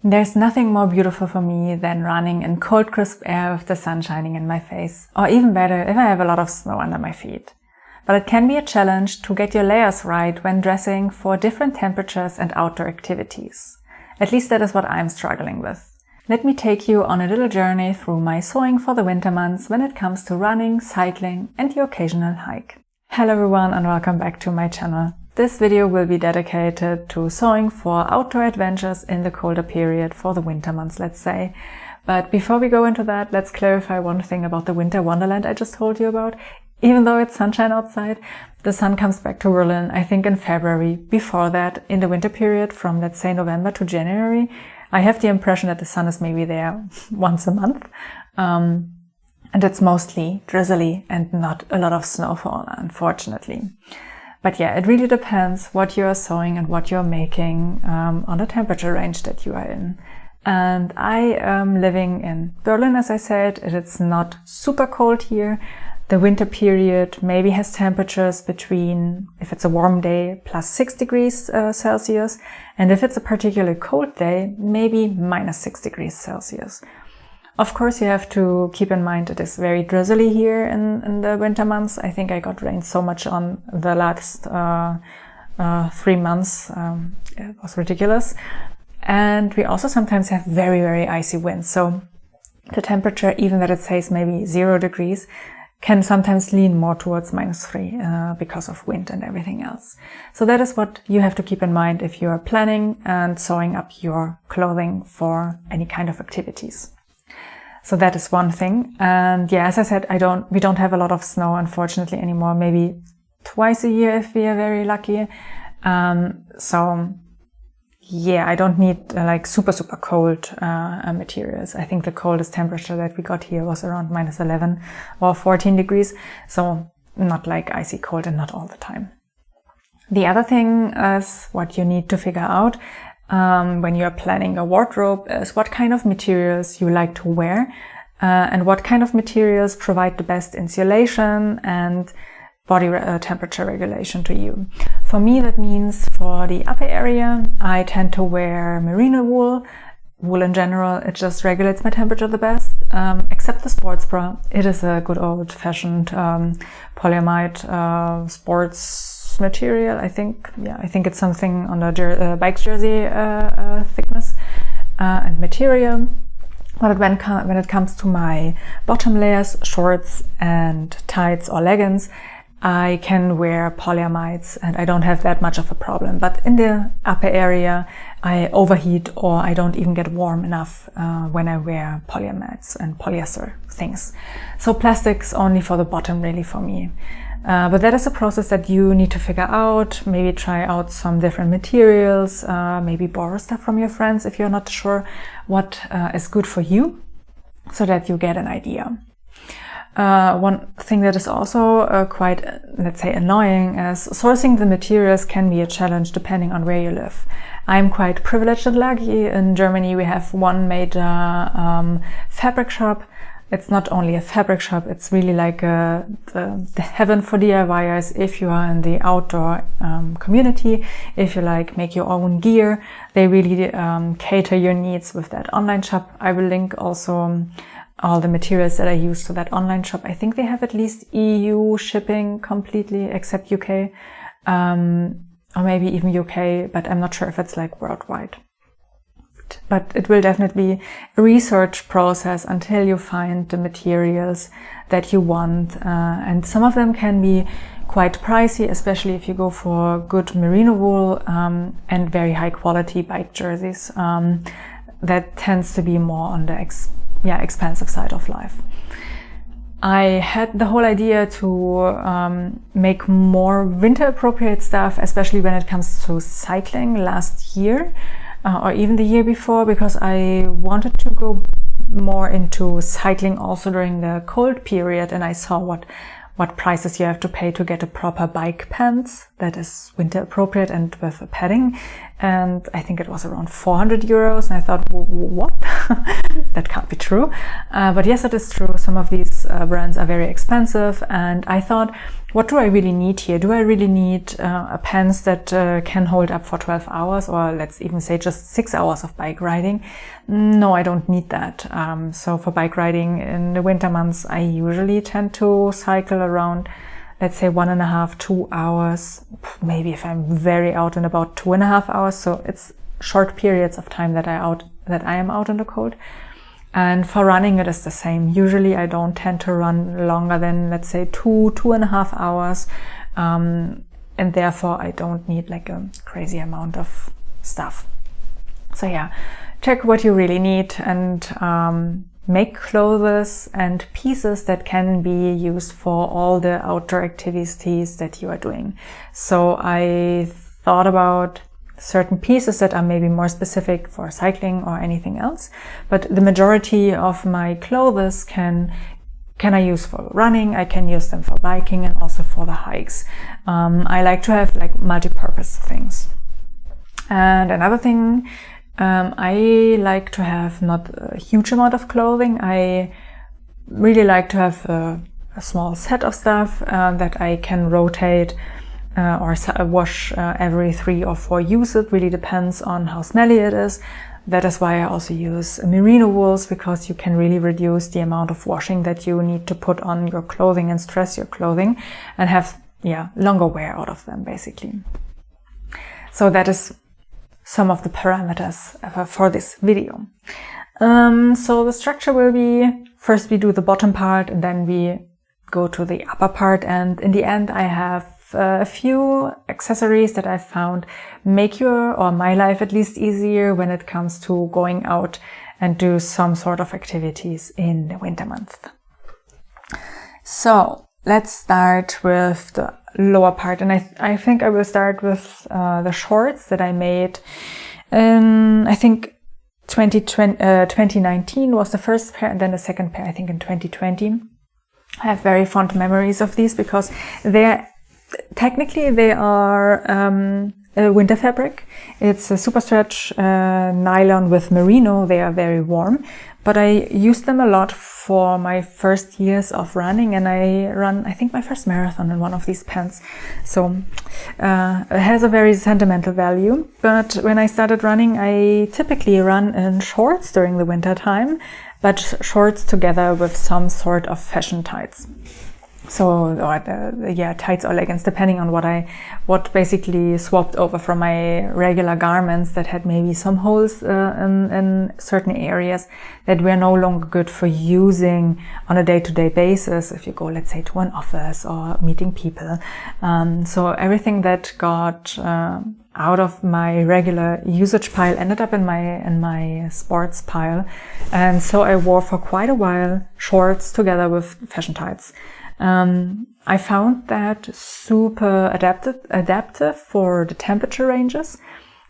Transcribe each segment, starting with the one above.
There's nothing more beautiful for me than running in cold, crisp air with the sun shining in my face, or even better if I have a lot of snow under my feet. But it can be a challenge to get your layers right when dressing for different temperatures and outdoor activities. At least that is what I'm struggling with. Let me take you on a little journey through my sewing for the winter months when it comes to running, cycling and the occasional hike. Hello everyone and welcome back to my channel. This video will be dedicated to sewing for outdoor adventures in the colder period for the winter months, let's say. But before we go into that, let's clarify one thing about the winter wonderland I just told you about. Even though it's sunshine outside, the sun comes back to Berlin, I think in February. Before that, in the winter period from, let's say, November to January, I have the impression that the sun is maybe there once a month. And it's mostly drizzly and not a lot of snowfall, unfortunately. But yeah, it really depends what you are sewing and what you're making on the temperature range that you are in. And I am living in Berlin, as I said. It's not super cold here. The winter period maybe has temperatures between, if it's a warm day, plus 6 degrees Celsius. And if it's a particularly cold day, maybe minus 6 degrees Celsius. Of course, you have to keep in mind it is very drizzly here in the winter months. I think I got rained so much on the last 3 months. It was ridiculous. And we also sometimes have very, very icy winds. So the temperature, even that it says maybe 0 degrees, can sometimes lean more towards -3 because of wind and everything else. So that is what you have to keep in mind if you are planning and sewing up your clothing for any kind of activities. So that is one thing. And yeah, as I said, we don't have a lot of snow, unfortunately, anymore. Maybe twice a year if we are very lucky. So yeah, I don't need like super cold materials. I think the coldest temperature that we got here was around -11 or 14 degrees. So not like icy cold and not all the time. The other thing is what you need to figure out when you're planning a wardrobe is what kind of materials you like to wear and what kind of materials provide the best insulation and body temperature regulation to you. For me, that means for the upper area, I tend to wear merino wool. Wool in general, it just regulates my temperature the best, except the sports bra. It is a good old-fashioned polyamide sports material, I think. Yeah, I think it's something on the bike jersey thickness and material. But when it comes to my bottom layers, shorts and tights or leggings, I can wear polyamides and I don't have that much of a problem. But in the upper area, I overheat or I don't even get warm enough when I wear polyamides and polyester things. So plastics only for the bottom really for me. But that is a process that you need to figure out. Maybe try out some different materials, maybe borrow stuff from your friends if you're not sure what is good for you, so that you get an idea. One thing that is also quite, let's say, annoying is sourcing the materials can be a challenge depending on where you live. I'm quite privileged and lucky. In Germany, we have one major fabric shop. It's not only a fabric shop, it's really like the heaven for DIYers if you are in the outdoor community, if you like make your own gear. They really cater your needs with that online shop. I will link also all the materials that I use to that online shop. I think they have at least EU shipping completely, except UK, or maybe even UK, but I'm not sure if it's like worldwide. But it will definitely be a research process until you find the materials that you want. And some of them can be quite pricey, especially if you go for good merino wool and very high quality bike jerseys. That tends to be more on the expensive side of life. I had the whole idea to make more winter appropriate stuff, especially when it comes to cycling last year or even the year before, because I wanted to go more into cycling also during the cold period, and I saw what prices you have to pay to get a proper bike pants that is winter appropriate and with a padding. And I think it was around 400 euros. And I thought, what? That can't be true. But yes, it is true. Some of these brands are very expensive. And I thought, what do I really need here? Do I really need a pants that can hold up for 12 hours, or let's even say just 6 hours of bike riding? No, I don't need that. So for bike riding in the winter months, I usually tend to cycle around, let's say 1.5, 2 hours. Maybe if I'm very out and about 2.5 hours. So it's short periods of time that I am out in the cold. And for running, it is the same. Usually I don't tend to run longer than, let's say, 2.5 hours. And therefore I don't need like a crazy amount of stuff. So yeah, check what you really need and make clothes and pieces that can be used for all the outdoor activities that you are doing. So I thought about certain pieces that are maybe more specific for cycling or anything else, but the majority of my clothes can I use for running, I can use them for biking and also for the hikes. I like to have like multi-purpose things. And another thing, I like to have not a huge amount of clothing. I really like to have a small set of stuff that I can rotate or wash every 3 or 4 uses. It really depends on how smelly it is. That is why I also use merino wools, because you can really reduce the amount of washing that you need to put on your clothing and stress your clothing and have longer wear out of them basically. So that is some of the parameters for this video. So the structure will be, first we do the bottom part and then we go to the upper part, and in the end I have a few accessories that I found make your, or my life at least, easier when it comes to going out and do some sort of activities in the winter months. So let's start with the lower part, and I think I will start with the shorts that I made in, I think 2019 was the first pair, and then the second pair I think in 2020. I have very fond memories of these because technically they are a winter fabric. It's a super stretch nylon with merino. They are very warm, but I used them a lot for my first years of running, and I think my first marathon in one of these pants. So it has a very sentimental value. But when I started running, I typically run in shorts during the winter time, but shorts together with some sort of fashion tights. So, tights or leggings, depending on what basically swapped over from my regular garments that had maybe some holes in certain areas that were no longer good for using on a day-to-day basis if you go, let's say, to an office or meeting people. So everything that got out of my regular usage pile ended up in my sports pile, and so I wore for quite a while shorts together with fashion tights. I found that super adaptive for the temperature ranges.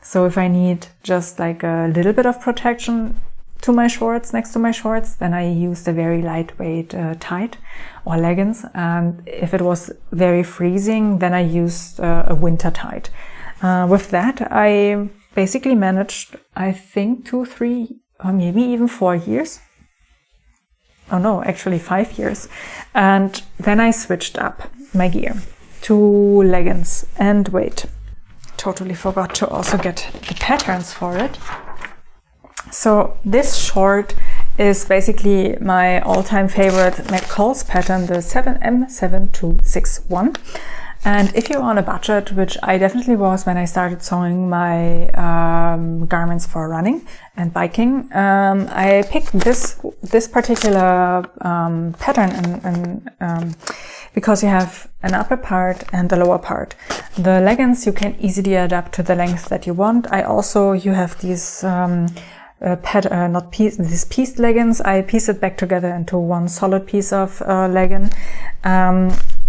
So if I need just like a little bit of protection to my shorts, next to my shorts, then I used a very lightweight tight or leggings. And if it was very freezing, then I used a winter tight. With that, I basically managed, I think, 2, 3, or maybe even 4 years. Oh no, actually 5 years. And then I switched up my gear to leggings. And wait, totally forgot to also get the patterns for it. So this short is basically my all-time favorite McCall's pattern, the M7261. And if you're on a budget, which I definitely was when I started sewing my garments for running and biking, I picked this particular pattern because you have an upper part and a lower part. The leggings you can easily adapt to the length that you want. You have these these pieced leggings. I pieced it back together into one solid piece of legging.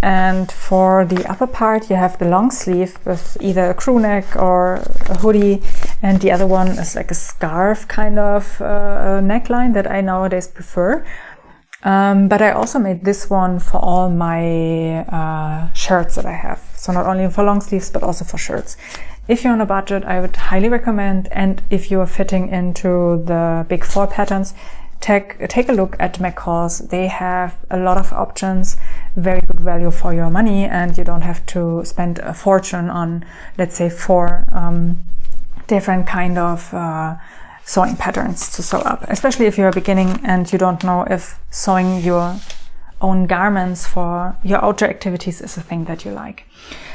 And for the upper part, you have the long sleeve with either a crew neck or a hoodie, and the other one is like a scarf kind of neckline that I nowadays prefer. But I also made this one for all my shirts that I have. So not only for long sleeves, but also for shirts. If you're on a budget, I would highly recommend. And if you're fitting into the big 4 patterns, take a look at McCall's. They have a lot of options, very good value for your money, and you don't have to spend a fortune on, let's say, 4 different kind of sewing patterns to sew up, especially if you're beginning and you don't know if sewing your own garments for your outdoor activities is a thing that you like.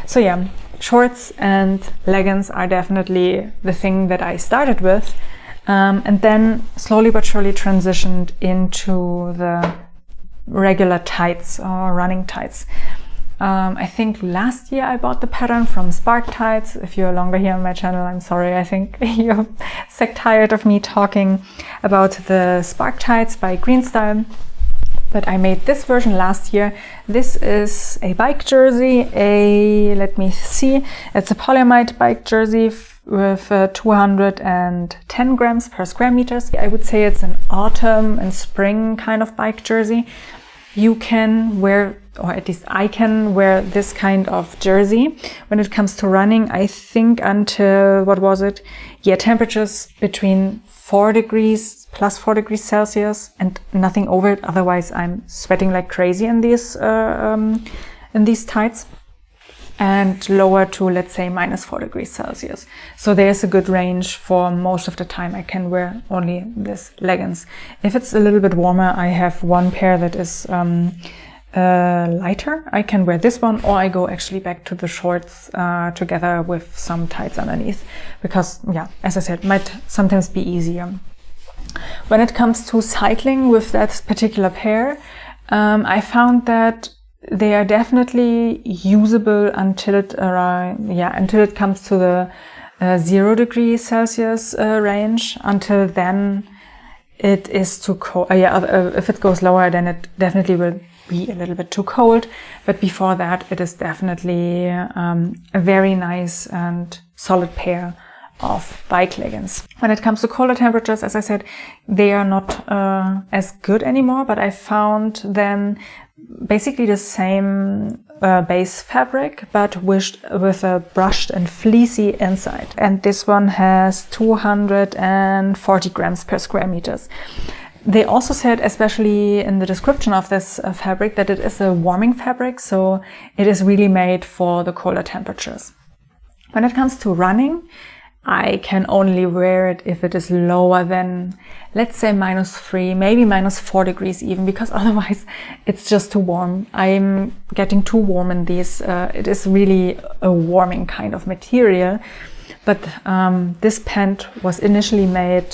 So yeah, shorts and leggings are definitely the thing that I started with, and then slowly but surely transitioned into the regular tights or running tights. I think last year I bought the pattern from Spark Tights. If you're longer here on my channel, I'm sorry. I think you're sick tired of me talking about the Spark Tights by Greenstyle. But I made this version last year. This is a bike jersey, let me see, it's a polyamide bike jersey with 210 grams per square meters. I would say it's an autumn and spring kind of bike jersey. You can wear, or at least I can wear this kind of jersey when it comes to running, I think until, what was it? Yeah, temperatures between 4 degrees, plus 4 degrees Celsius and nothing over it. Otherwise I'm sweating like crazy in these tights, and lower to, let's say, minus 4 degrees Celsius. So there's a good range. For most of the time I can wear only this leggings. If it's a little bit warmer, I have one pair that is lighter. I can wear this one, or I go actually back to the shorts together with some tights underneath, because yeah, as I said, might sometimes be easier. When it comes to cycling with that particular pair, I found that they are definitely usable until it comes to the 0 degrees Celsius range. Until then, it is too cold. If it goes lower, then it definitely will be a little bit too cold. But before that, it is definitely a very nice and solid pair of bike leggings. When it comes to colder temperatures, as I said, they are not as good anymore, but I found them basically the same base fabric, but with a brushed and fleecy inside. And this one has 240 grams per square meters. They also said, especially in the description of this fabric, that it is a warming fabric, so it is really made for the colder temperatures. When it comes to running, I can only wear it if it is lower than, let's say, -3, maybe -4 degrees even, because otherwise it's just too warm. I'm getting too warm in these. It is really a warming kind of material. But this pant was initially made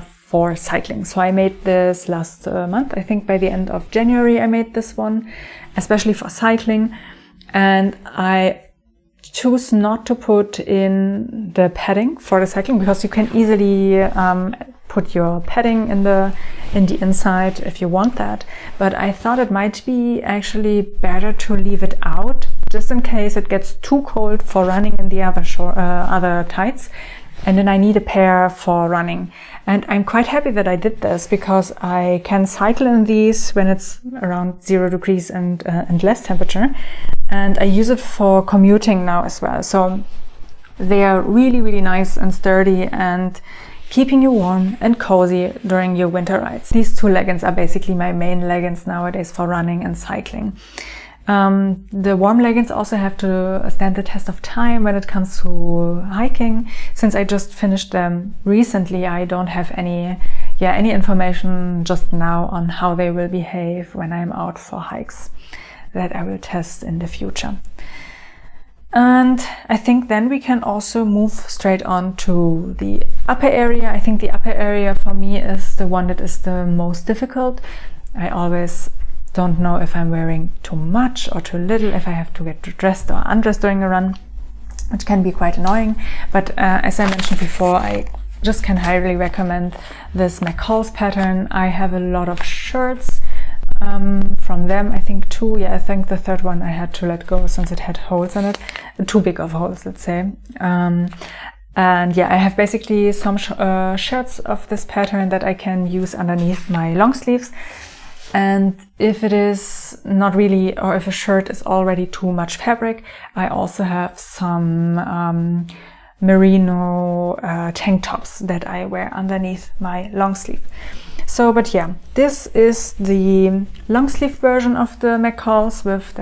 for cycling. So I made this last month. I think by the end of January I made this one, especially for cycling. And I choose not to put in the padding for the cycling, because you can easily put your padding in the inside if you want that. But I thought it might be actually better to leave it out, just in case it gets too cold for running in the other tights, and then I need a pair for running. And I'm quite happy that I did this, because I can cycle in these when it's around 0 degrees and less temperature. And I use it for commuting now as well. So they are really, really nice and sturdy and keeping you warm and cozy during your winter rides. These 2 leggings are basically my main leggings nowadays for running and cycling. The warm leggings also have to stand the test of time when it comes to hiking. Since I just finished them recently, I don't have any information just now on how they will behave when I'm out for hikes. That I will test in the future. And I think then we can also move straight on to the upper area. I think the upper area for me is the one that is the most difficult. I always don't know if I'm wearing too much or too little, if I have to get dressed or undressed during a run, which can be quite annoying. But as I mentioned before, I just can highly recommend this McCall's pattern. I have a lot of shirts from them. I think 2. Yeah, I think the third one I had to let go since it had holes in it. Too big of holes, let's say. And yeah, I have basically some shirts of this pattern that I can use underneath my long sleeves. And if it is not really, or if a shirt is already too much fabric, I also have some merino tank tops that I wear underneath my long sleeve. So, but yeah, this is the long sleeve version of the McCalls with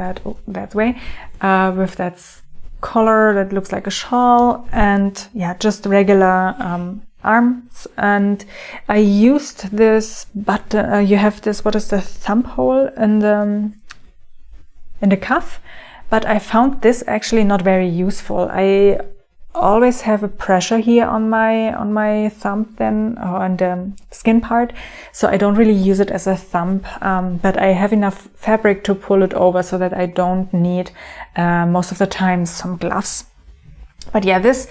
with that collar that looks like a shawl, and yeah, just regular arms. And I used this, but you have this, what is the thumb hole in the cuff, but I found this actually not very useful. I always have a pressure here on my thumb then, or on the skin part, so I don't really use it as a thumb, but I have enough fabric to pull it over so that I don't need most of the time some gloves. But yeah, this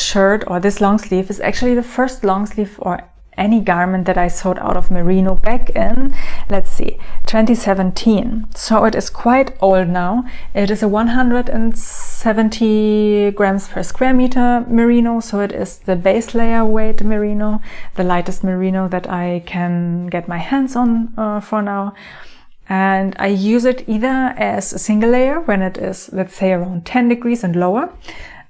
shirt or this long sleeve is actually the first long sleeve or any garment that I sewed out of merino back in, let's see, 2017. So it is quite old now. It is a 170 grams per square meter merino. So it is the base layer weight merino, the lightest merino that I can get my hands on for now. And I use it either as a single layer when it is, let's say, around 10 degrees and lower.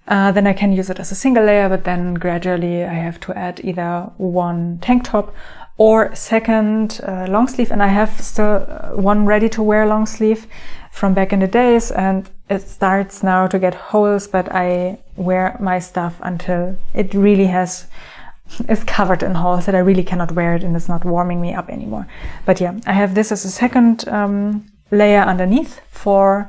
Then I can use it as a single layer, but then gradually I have to add either one tank top or second long sleeve. And I have still one ready to wear long sleeve from back in the days, and it starts now to get holes, but I wear my stuff until it really is covered in holes that I really cannot wear it and it's not warming me up anymore. But yeah, I have this as a second layer underneath for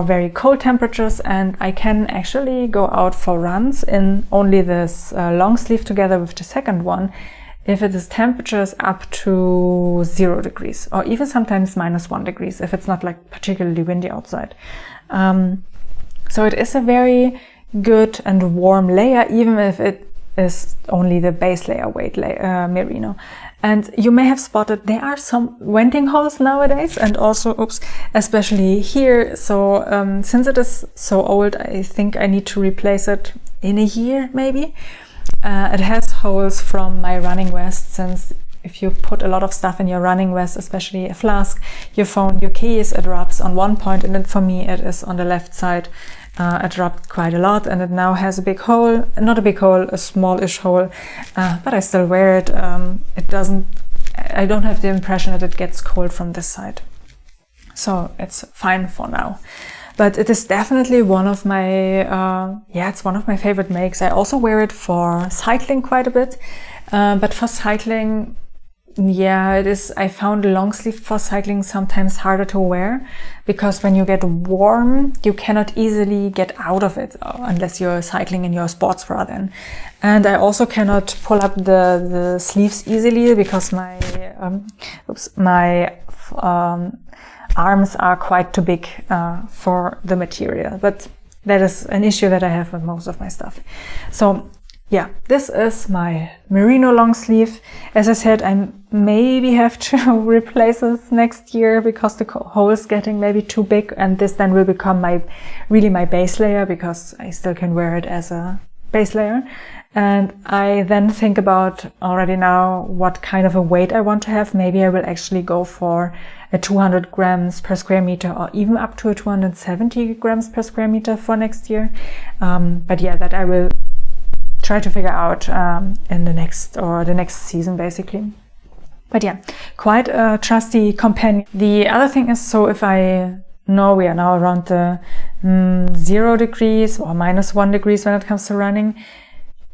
very cold temperatures, and I can actually go out for runs in only this long sleeve together with the second one if it is temperatures up to 0 degrees, or even sometimes -1 degrees if it's not like particularly windy outside. So it is a very good and warm layer, even if it is only the base layer weight merino. And you may have spotted there are some venting holes nowadays, and also, especially here. So since it is so old, I think I need to replace it in a year, maybe. It has holes from my running vest, since if you put a lot of stuff in your running vest, especially a flask, your phone, your keys, it rubs on one point, and then for me it is on the left side. It rubbed quite a lot, and it now has a big hole, not a big hole, a smallish hole, but I still wear it. I don't have the impression that it gets cold from this side. So it's fine for now. But it is definitely one of my, it's one of my favorite makes. I also wear it for cycling quite a bit, but for cycling, yeah, it is. I found long sleeve for cycling sometimes harder to wear, because when you get warm, you cannot easily get out of it unless you're cycling in your sports bra then. And I also cannot pull up the sleeves easily, because my arms are quite too big for the material. But that is an issue that I have with most of my stuff. So yeah, this is my merino long sleeve. As I said, I maybe have to replace this next year because the hole is getting maybe too big, and this then will become my base layer, because I still can wear it as a base layer. And I then think about already now what kind of a weight I want to have. Maybe I will actually go for a 200 grams per square meter, or even up to a 270 grams per square meter for next year. But yeah, that I will try to figure out in the next season, basically. But yeah, quite a trusty companion. The other thing is, so if I know we are now around the 0 degrees or -1 degrees when it comes to running,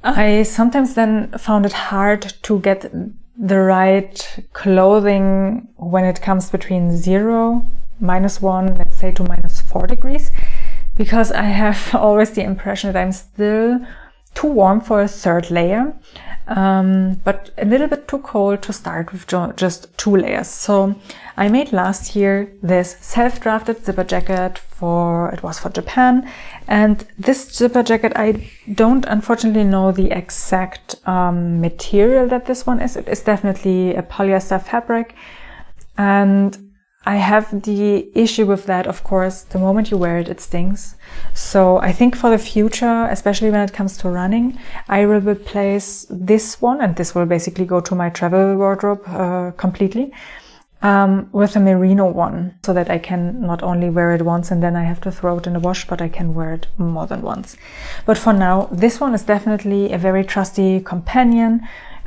I sometimes then found it hard to get the right clothing when it comes between 0, -1, let's say, to -4 degrees, because I have always the impression that I'm still too warm for a third layer, but a little bit too cold to start with just 2 layers. So I made last year this self-drafted zipper jacket it was for Japan. And this zipper jacket, I don't unfortunately know the exact material that this one is. It is definitely a polyester fabric. And I have the issue with that, of course, the moment you wear it, it stings. So I think for the future, especially when it comes to running, I will replace this one, and this will basically go to my travel wardrobe completely. with a merino one, so that I can not only wear it once and then I have to throw it in the wash, but I can wear it more than once. But for now, this one is definitely a very trusty companion.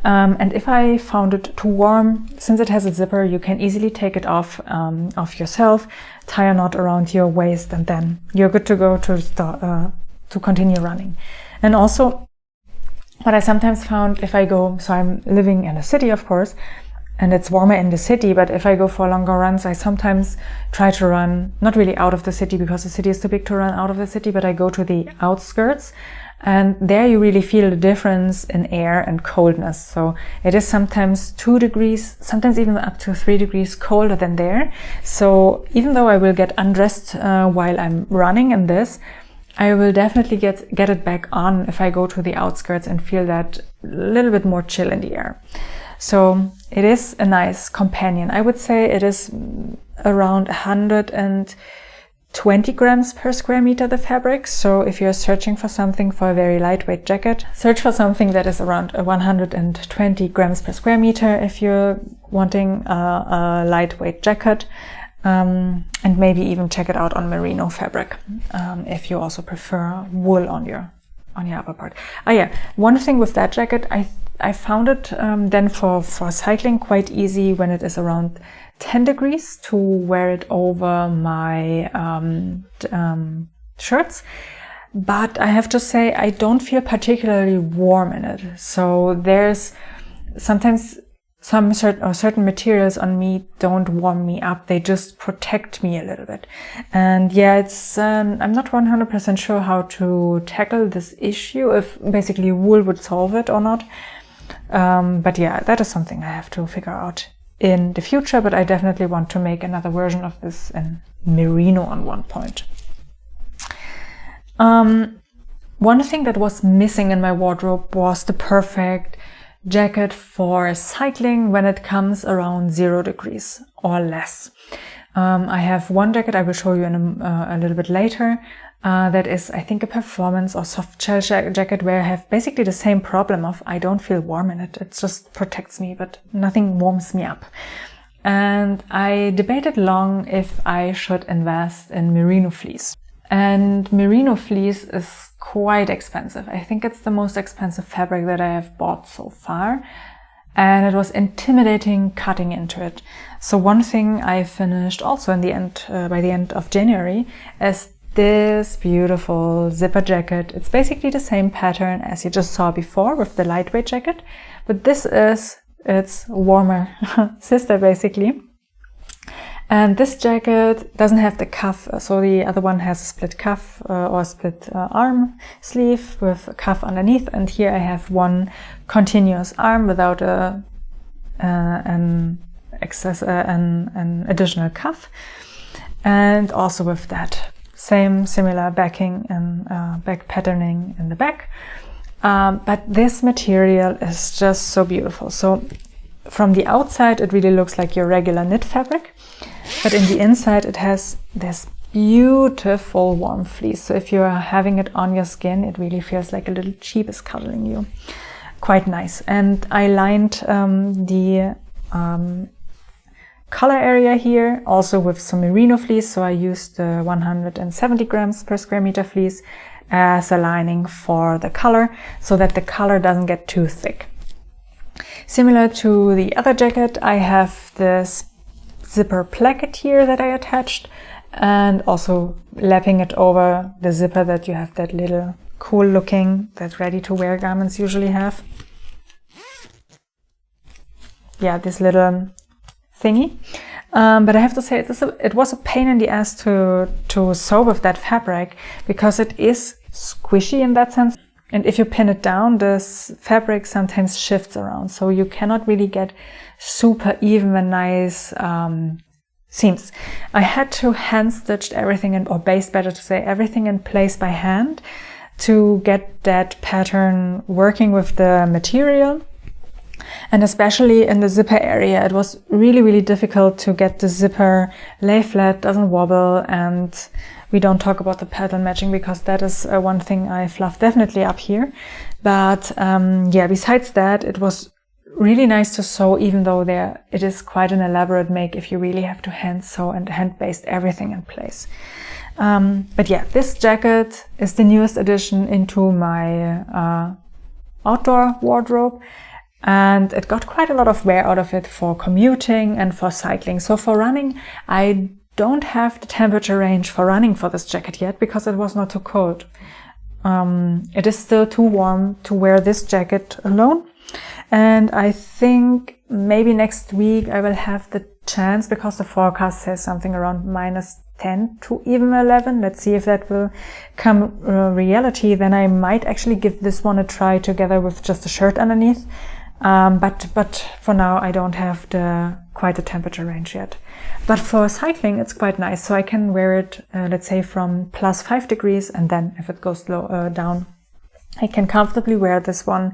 And if I found it too warm, since it has a zipper, you can easily take it off yourself, tie a knot around your waist, and then you're good to go to continue running. And also, what I sometimes found if I go, so I'm living in a city, of course, and it's warmer in the city, but if I go for longer runs, I sometimes try to run, not really out of the city because the city is too big to run out of the city, but I go to the outskirts, and there you really feel the difference in air and coldness. So it is sometimes 2 degrees, sometimes even up to 3 degrees colder than there. So even though I will get undressed while I'm running in this, I will definitely get it back on if I go to the outskirts and feel that little bit more chill in the air. So it is a nice companion. I would say it is around 120 grams per square meter, the fabric. So if you're searching for something for a very lightweight jacket, search for something that is around 120 grams per square meter if you're wanting a lightweight jacket. And maybe even check it out on merino fabric if you also prefer wool on your upper part. Oh yeah, one thing with that jacket, I found it then for cycling quite easy when it is around 10 degrees to wear it over my shirts. But I have to say I don't feel particularly warm in it. So there's sometimes certain materials on me don't warm me up. They just protect me a little bit. And yeah, it's I'm not 100% sure how to tackle this issue, if basically wool would solve it or not. But yeah, that is something I have to figure out in the future, but I definitely want to make another version of this in merino on one point. One thing that was missing in my wardrobe was the perfect jacket for cycling when it comes around 0 degrees or less. I have one jacket I will show you in a little bit later. That is, I think, a performance or soft shell jacket where I have basically the same problem of I don't feel warm in it. It just protects me, but nothing warms me up. And I debated long if I should invest in merino fleece. And merino fleece is quite expensive. I think it's the most expensive fabric that I have bought so far. And it was intimidating cutting into it. So one thing I finished also in the end, by the end of January, is this beautiful zipper jacket. It's basically the same pattern as you just saw before with the lightweight jacket, but this is its warmer sister basically. And this jacket doesn't have the cuff, so the other one has a split cuff or split arm sleeve with a cuff underneath, and here I have one continuous arm without an additional cuff, and also with that similar backing and back patterning in the back. But this material is just so beautiful. So from the outside it really looks like your regular knit fabric, but in the inside it has this beautiful warm fleece. So if you're having it on your skin, it really feels like a little sheep is cuddling you. Quite nice. And I lined the collar area here also with some merino fleece. So I used 170 grams per square meter fleece as a lining for the collar, so that the collar doesn't get too thick. Similar to the other jacket, I have this zipper placket here that I attached, and also lapping it over the zipper that you have that little cool looking, that ready to wear garments usually have. Yeah, this little thingy. But I have to say it was a pain in the ass to sew with that fabric, because it is squishy in that sense. And if you pin it down, this fabric sometimes shifts around. So you cannot really get super even and nice seams. I had to hand stitch everything in, or baste better to say, everything in place by hand to get that pattern working with the material. And especially in the zipper area, it was really, really difficult to get the zipper lay flat, doesn't wobble, and we don't talk about the pattern matching because that is one thing I fluff definitely up here. But yeah, besides that, it was really nice to sew, even though it is quite an elaborate make if you really have to hand sew and hand baste everything in place. But yeah, this jacket is the newest addition into my outdoor wardrobe, and it got quite a lot of wear out of it for commuting and for cycling. So for running, I don't have the temperature range for running for this jacket yet because it was not too cold. It is still too warm to wear this jacket alone. And I think maybe next week I will have the chance, because the forecast says something around -10 to even 11. Let's see if that will come reality. Then I might actually give this one a try together with just a shirt underneath. But for now I don't have quite the temperature range yet. But for cycling it's quite nice. So I can wear it, let's say from +5 degrees, and then if it goes down, I can comfortably wear this one.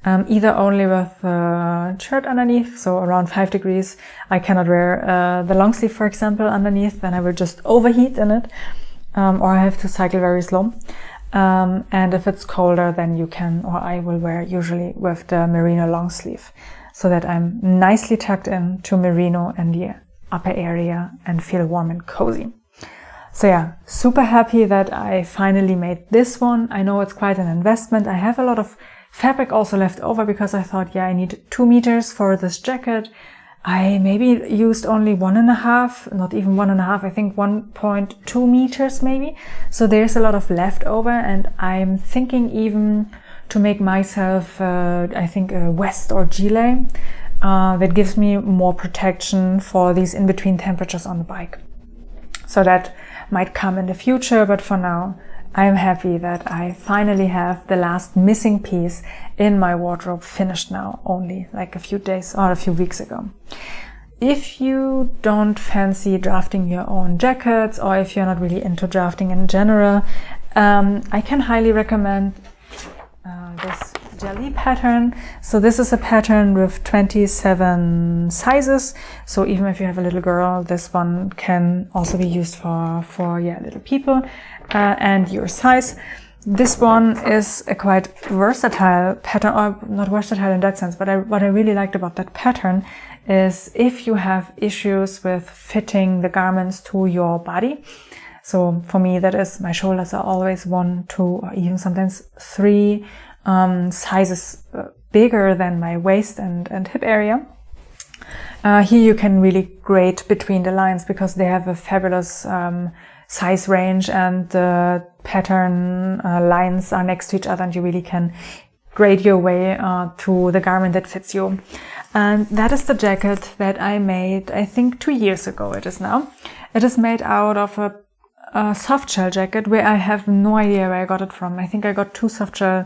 Either only with a shirt underneath, so around 5 degrees. I cannot wear the long sleeve, for example, underneath, then I will just overheat in it, or I have to cycle very slow. And if it's colder, then I will wear usually with the merino long sleeve, so that I'm nicely tucked into merino in the upper area and feel warm and cozy. So yeah, super happy that I finally made this one. I know it's quite an investment. I have a lot of fabric also left over because I thought, yeah, I need 2 meters for this jacket. I maybe used only 1.5, not even 1.5, I think 1.2 meters maybe. So there's a lot of leftover, and I'm thinking even to make myself, I think a vest or gilet that gives me more protection for these in-between temperatures on the bike. So that might come in the future, but for now, I'm happy that I finally have the last missing piece in my wardrobe finished now, only like a few days or a few weeks ago. If you don't fancy drafting your own jackets, or if you're not really into drafting in general, I can highly recommend this jelly pattern. So this is a pattern with 27 sizes. So even if you have a little girl, this one can also be used for little people and your size. This one is a quite versatile pattern, or not versatile in that sense, but what I really liked about that pattern is if you have issues with fitting the garments to your body. So for me, that is, my shoulders are always 1, 2, or even sometimes 3 sizes bigger than my waist and hip area. Here you can really grade between the lines because they have a fabulous size range, and the pattern lines are next to each other, and you really can grade your way to the garment that fits you. And that is the jacket that I made, I think 2 years ago it is now. It is made out of a soft shell jacket where I have no idea where I got it from. I think I got 2 soft shell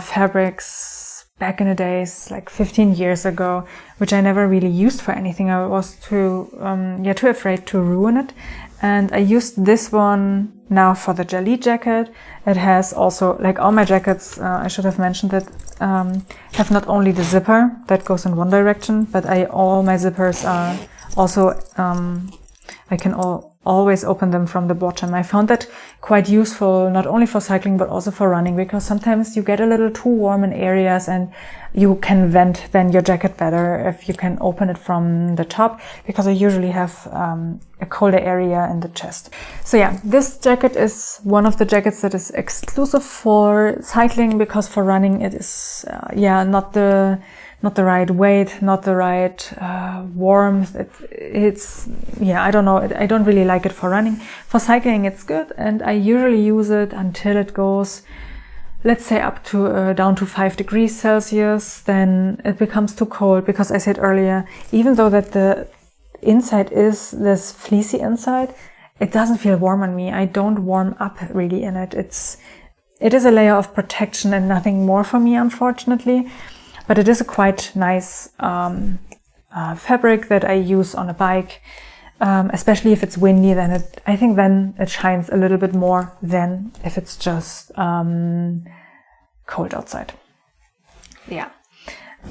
fabrics back in the days, like 15 years ago, which I never really used for anything. I was too afraid to ruin it. And I used this one now for the jelly jacket. It has also, like all my jackets, I should have mentioned that, have not only the zipper that goes in one direction, but all my zippers are also, I can always open them from the bottom. I found that quite useful, not only for cycling, but also for running, because sometimes you get a little too warm in areas and you can vent then your jacket better if you can open it from the top, because I usually have a colder area in the chest. So yeah, this jacket is one of the jackets that is exclusive for cycling, because for running it is, not the right weight, not the right warmth. It's I don't know. I don't really like it for running. For cycling, it's good, and I usually use it until it goes, let's say, up to down to 5 degrees Celsius. Then it becomes too cold, because I said earlier, even though that the inside is this fleecy inside, it doesn't feel warm on me. I don't warm up really in it. It is a layer of protection and nothing more for me, unfortunately. But it is a quite nice fabric that I use on a bike, especially if it's windy. I think it shines a little bit more than if it's just cold outside. Yeah,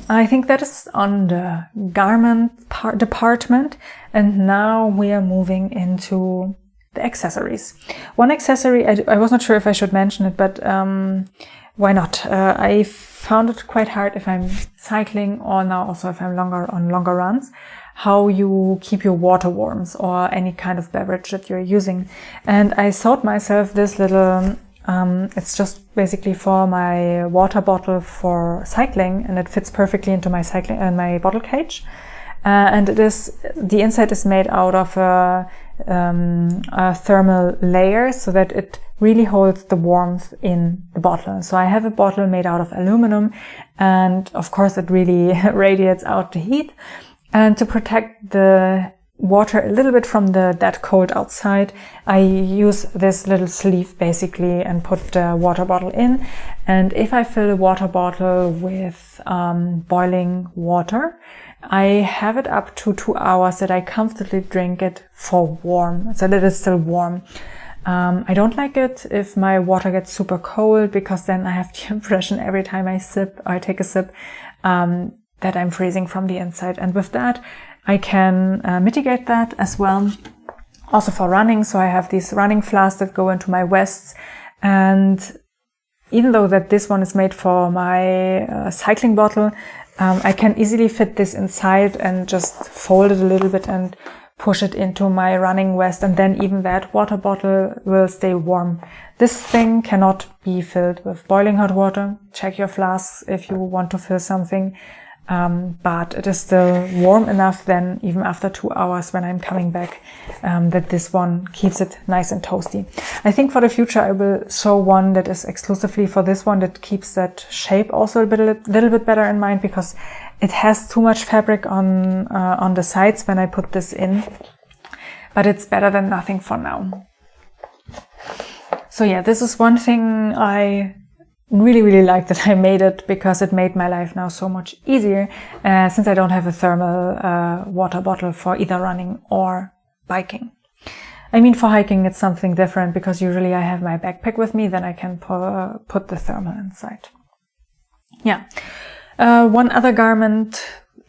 I think that is on the garment department, and now we are moving into the accessories. One accessory, I was not sure if I should mention it, but why not? I found it quite hard if I'm cycling, or now also if I'm on longer runs, how you keep your water warms or any kind of beverage that you're using. And I thought myself this little, it's just basically for my water bottle for cycling, and it fits perfectly into my my bottle cage. And the inside is made out of a thermal layer, so that it really holds the warmth in the bottle. So I have a bottle made out of aluminum, and of course it really radiates out the heat. And to protect the water a little bit from that cold outside, I use this little sleeve basically and put the water bottle in. And if I fill a water bottle with boiling water, I have it up to 2 hours that I comfortably drink it for warm, so that it's still warm. I don't like it if my water gets super cold, because then I have the impression every time I take a sip, that I'm freezing from the inside. And with that, I can mitigate that as well. Also for running, so I have these running flasks that go into my vests. And even though that this one is made for my cycling bottle, I can easily fit this inside and just fold it a little bit and push it into my running vest, and then even that water bottle will stay warm. This thing cannot be filled with boiling hot water. Check your flasks if you want to fill something. But it is still warm enough then, even after 2 hours when I'm coming back, that this one keeps it nice and toasty. I think for the future I will show one that is exclusively for this one, that keeps that shape also a little bit better in mind, because it has too much fabric on the sides when I put this in. But it's better than nothing for now. So yeah, this is one thing I really like that I made it, because it made my life now so much easier, since I don't have a thermal water bottle for either running or biking. I mean, for hiking it's something different, because usually I have my backpack with me, then I can put the thermal inside. Yeah. One other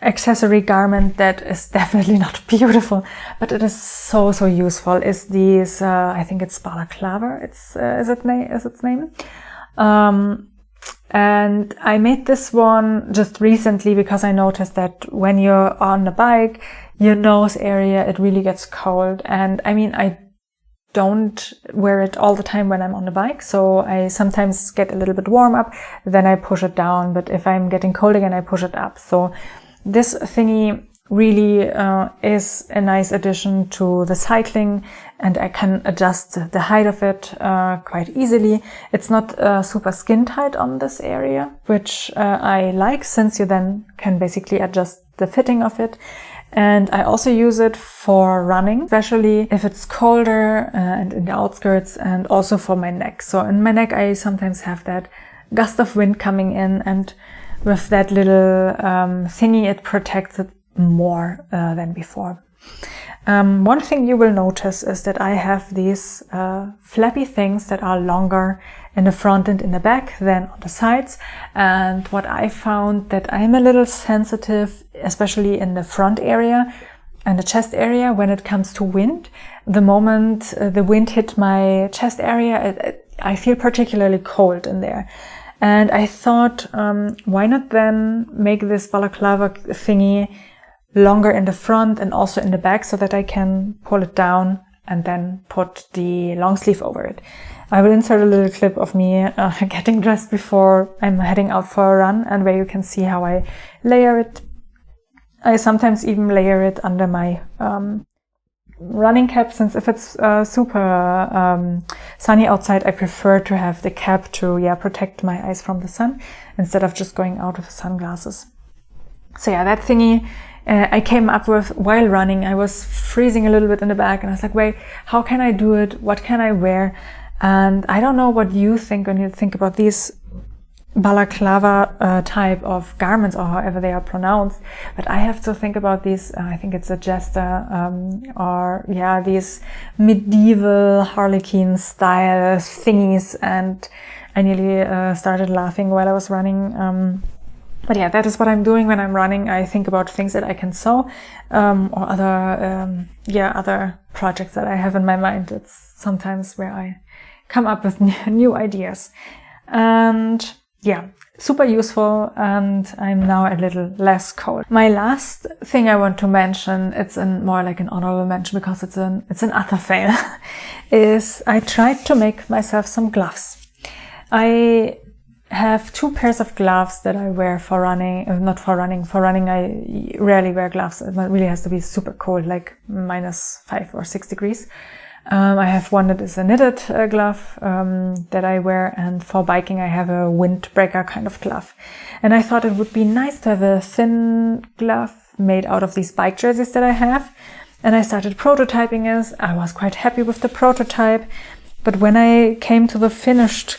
accessory garment that is definitely not beautiful, but it is so useful, is these, I think it's balaclava, is its name. And I made this one just recently because I noticed that when you're on the bike, your nose area, it really gets cold. And I mean, I don't wear it all the time when I'm on the bike, so I sometimes get a little bit warm up, then I push it down, but if I'm getting cold again, I push it up. So this thingy really is a nice addition to the cycling, and I can adjust the height of it quite easily. It's not super skin tight on this area, which I like, since you then can basically adjust the fitting of it. And I also use it for running, especially if it's colder and in the outskirts, and also for my neck. So in my neck, I sometimes have that gust of wind coming in, and with that little thingy, it protects it more than before. One thing you will notice is that I have these flappy things that are longer in the front and in the back than on the sides. And what I found, that I'm a little sensitive, especially in the front area and the chest area, when it comes to wind. The moment the wind hit my chest area, I feel particularly cold in there. And I thought, why not then make this balaclava thingy longer in the front and also in the back, so that I can pull it down and then put the long sleeve over it. I will insert a little clip of me getting dressed before I'm heading out for a run, and where you can see how I layer it. I sometimes even layer it under my running cap, since if it's super sunny outside, I prefer to have the cap to protect my eyes from the sun, instead of just going out with sunglasses. So yeah, that thingy I came up with while running. I was freezing a little bit in the back, and I was like, wait, how can I do it? What can I wear? And I don't know what you think when you think about these balaclava type of garments, or however they are pronounced, but I have to think about these, I think it's a jester, these medieval harlequin style thingies, and I nearly started laughing while I was running. But yeah, that is what I'm doing when I'm running. I think about things that I can sew, or other projects that I have in my mind. It's sometimes where I come up with new ideas. and yeah, super useful, and I'm now a little less cold. My last thing I want to mention, it's more like an honorable mention because it's an utter fail, is I tried to make myself some gloves. I have 2 pairs of gloves that I wear for running, not for running. For running, I rarely wear gloves. It really has to be super cold, like -5 or 6 degrees. I have one that is a knitted glove that I wear, and for biking I have a windbreaker kind of glove. And I thought it would be nice to have a thin glove made out of these bike jerseys that I have. And I started prototyping it. I was quite happy with the prototype, but when I came to the finished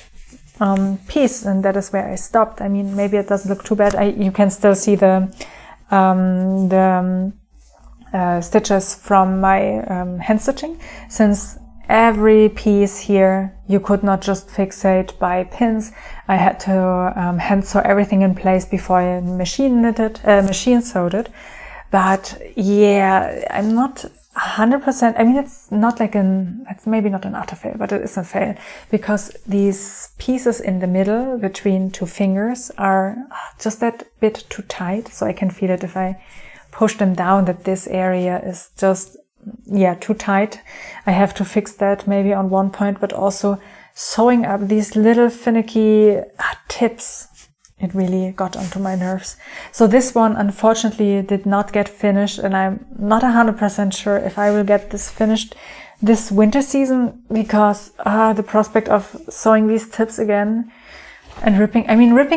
piece, and that is where I stopped. I mean, maybe it doesn't look too bad. You can still see the stitches from my hand stitching, since every piece here you could not just fixate by pins. I had to hand sew everything in place before I machine sewed it. But yeah, I'm not 100%. I mean, it's maybe not an utter fail, but it is a fail, because these pieces in the middle between 2 fingers are just that bit too tight, so I can feel it if I push them down, that this area is just, too tight. I have to fix that maybe on one point, but also sewing up these little finicky tips, it really got onto my nerves. So this one unfortunately did not get finished, and I'm not 100% sure if I will get this finished this winter season, because the prospect of sewing these tips again and ripping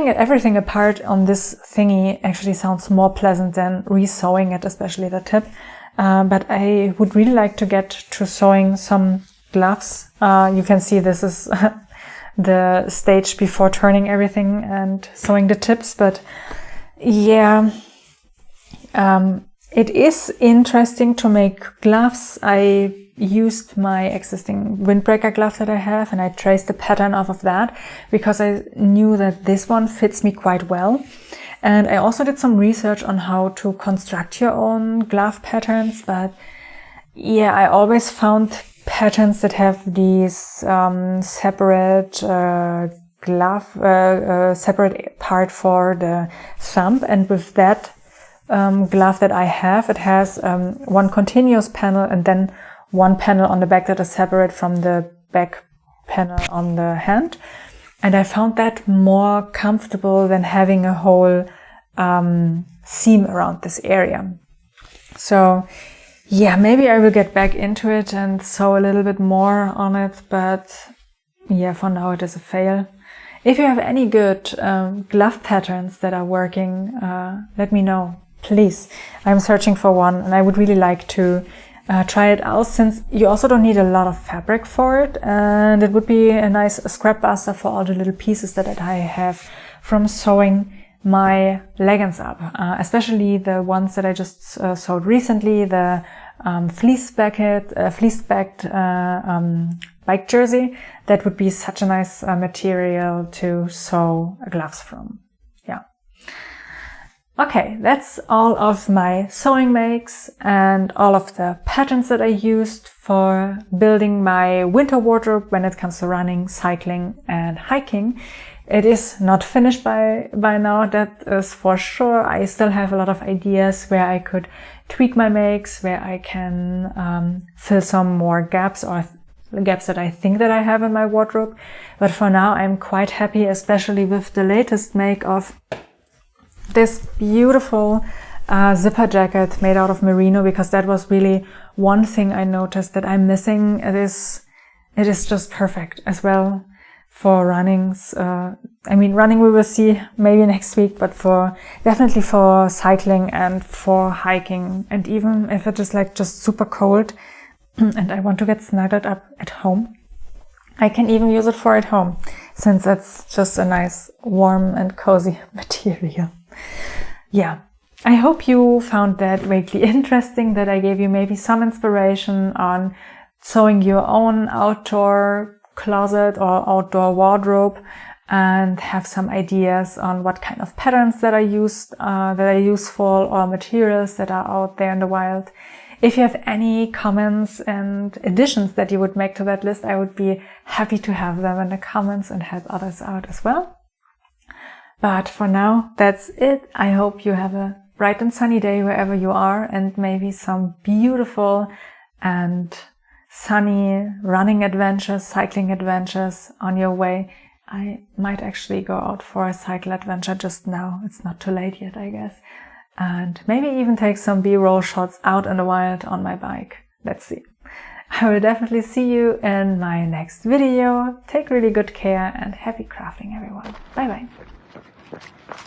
everything apart on this thingy actually sounds more pleasant than re-sewing it, especially the tip. But I would really like to get to sewing some gloves. You can see this is the stage before turning everything and sewing the tips. But yeah, it is interesting to make gloves. I used my existing windbreaker glove that I have, and I traced the pattern off of that because I knew that this one fits me quite well. And I also did some research on how to construct your own glove patterns, but yeah, I always found patterns that have these separate separate part for the thumb, and with that glove that I have, it has one continuous panel and then one panel on the back that is separate from the back panel on the hand. And I found that more comfortable than having a whole seam around this area. So yeah, maybe I will get back into it and sew a little bit more on it, but yeah, for now it is a fail. If you have any good glove patterns that are working, let me know, please. I'm searching for one, and I would really like to try it out, since you also don't need a lot of fabric for it, and it would be a nice scrap buster for all the little pieces that I have from sewing my leggings up, especially the ones that I just sewed recently, the fleece-backed bike jersey. That would be such a nice material to sew gloves from. Yeah. Okay, that's all of my sewing makes and all of the patterns that I used for building my winter wardrobe when it comes to running, cycling and hiking. It is not finished by now, that is for sure. I still have a lot of ideas where I could tweak my makes, where I can fill some more gaps, or gaps that I think that I have in my wardrobe. But for now, I'm quite happy, especially with the latest make of this beautiful zipper jacket made out of merino, because that was really one thing I noticed that I'm missing. It is just perfect as well for runnings. I mean, running we will see maybe next week, but definitely for cycling and for hiking, and even if it is like just super cold and I want to get snuggled up at home, I can even use it for at home, since it's just a nice warm and cozy material. Yeah, I hope you found that vaguely interesting, that I gave you maybe some inspiration on sewing your own outdoor closet or outdoor wardrobe, and have some ideas on what kind of patterns that are useful, or materials that are out there in the wild. If you have any comments and additions that you would make to that list, I would be happy to have them in the comments and help others out as well. But for now, that's it. I hope you have a bright and sunny day wherever you are, and maybe some beautiful and sunny running adventures, cycling adventures on your way. I might actually go out for a cycle adventure just now. It's not too late yet, I guess. And maybe even take some B-roll shots out in the wild on my bike. Let's see. I will definitely see you in my next video. Take really good care and happy crafting, everyone. Bye bye.